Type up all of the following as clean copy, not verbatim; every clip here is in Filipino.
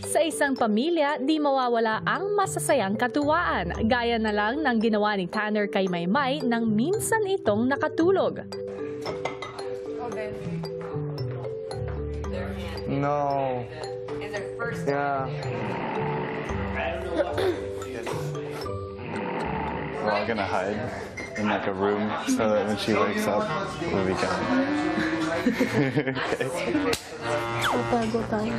Sa isang pamilya, di mawawala ang masasayang katuwaan. Gaya na lang ng ginawa ni Tanner kay Maymay nang minsan itong nakatulog. No. Yeah. We're all gonna hide in like a room so that when she wakes up, we'll be gone. Okay. Tatago tayo.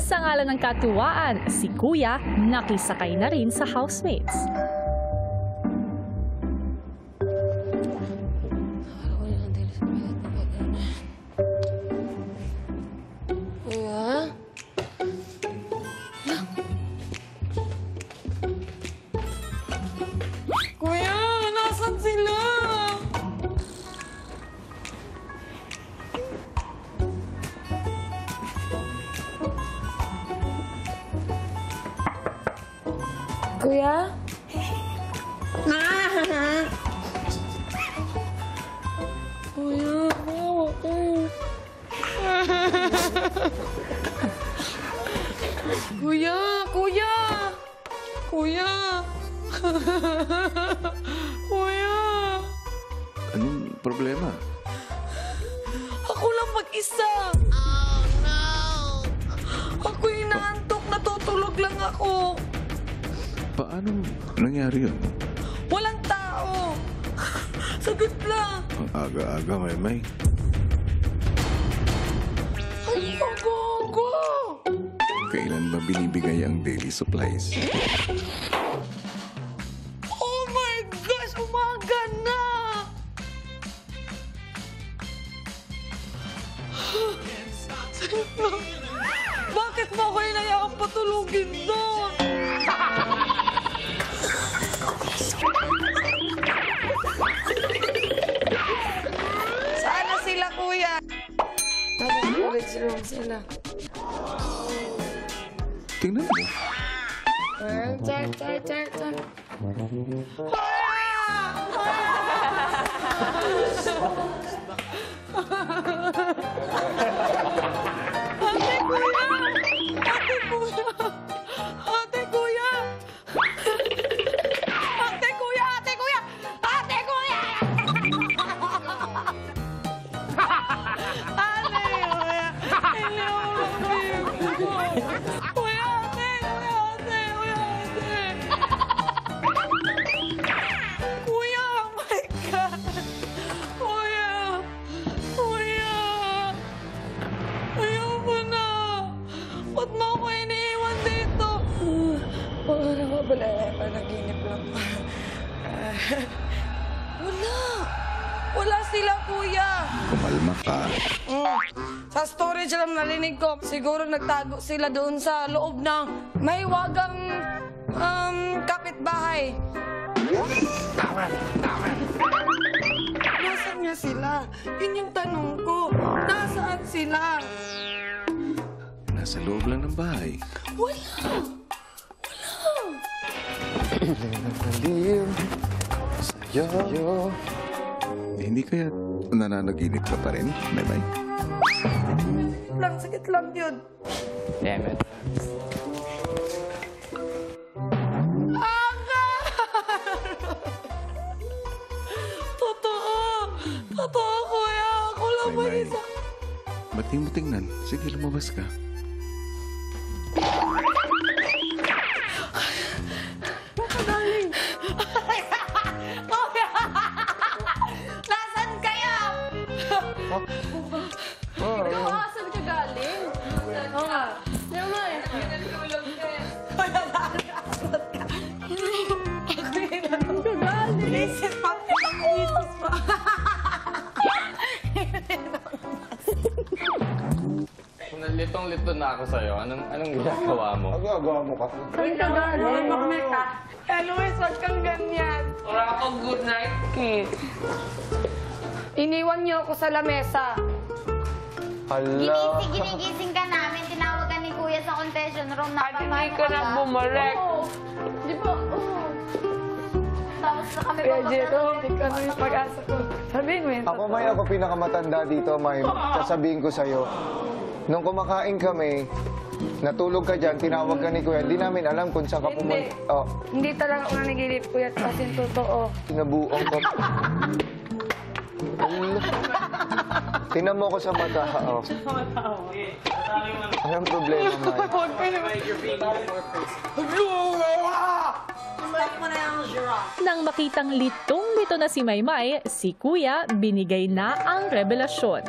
Sa ngalan ng katuwaan, si Kuya nakisakay na rin sa housemates. Kuya? Kuya, nasan sila? Kuya? Kuya, awa ka. Kuya, kuya! Kuya! Kuya! Anong problema? Ako lang mag-isa! Oh, no! Ako'y inaantok, natutulog lang ako. Paano nangyari yun? Walang tao! Sagot lang! Ang aga-aga, Maymay. Ay, ako! Kailan ba binibigay ang daily supplies? Oh my gosh! Umaga na! Bakit mo ako inayakang patulugin doon? Saan na sila, kuya? Storage room sila. Tingnan mo. Check. Panaginip lang. Wala sila, kuya. Kumalma ka. Sa storage lang narinig ko. Siguro nagtago sila doon sa loob ng may wagang kapitbahay. Nasaan nga sila? Yun yung tanong ko. Nasaan sila? Nasa loob lang ng bahay. Wala. Sa'yo. Hindi kaya nananaginip ka pa rin, Maymay? Sakit lang yun. Damn it. Totoo, kuya. Ako lang Maymay, mag-isa. ba't di mo tingnan? Sige, lumabas ka. Nasaan kayo? Ikaw, saan ka galing? Oo nga. Naman. Nagulog ka eh. Wala na. Nasaan ka? Ako yun. Saan ka galing? Isis pa. Isis pa. Litong-lito na ako sa'yo. Anong ginagawa mo? Magagawa mo kasi. Saan ka galing? Magnet ka. Luis, wag kang ganyan. Wala akong good night kiss. Iniwan niyo ako sa lamesa. Hala. Ginigising ka namin. Tinawag ka ni Kuya sa confession room. At hindi ka na bumalik. Di ba? Kuya Jero, ano yung pag-asa ko? Sabihin mo yun. Ako, May, ako pinakamatanda dito, May. Sasabihin ko sa'yo, nung kumakain kami, natulog ka dyan, tinawag ka ni Kuya, hindi namin alam kung saan ka Hindi. pumunta. Oh, Hindi talaga ako nanaginip, kuya. Kasi totoo. tinabuong ka. Tinan mo ko sa mata. Oh. Anong problema, May? Nang makitang litong-lito na si Maymay, si Kuya binigay na ang revelasyon.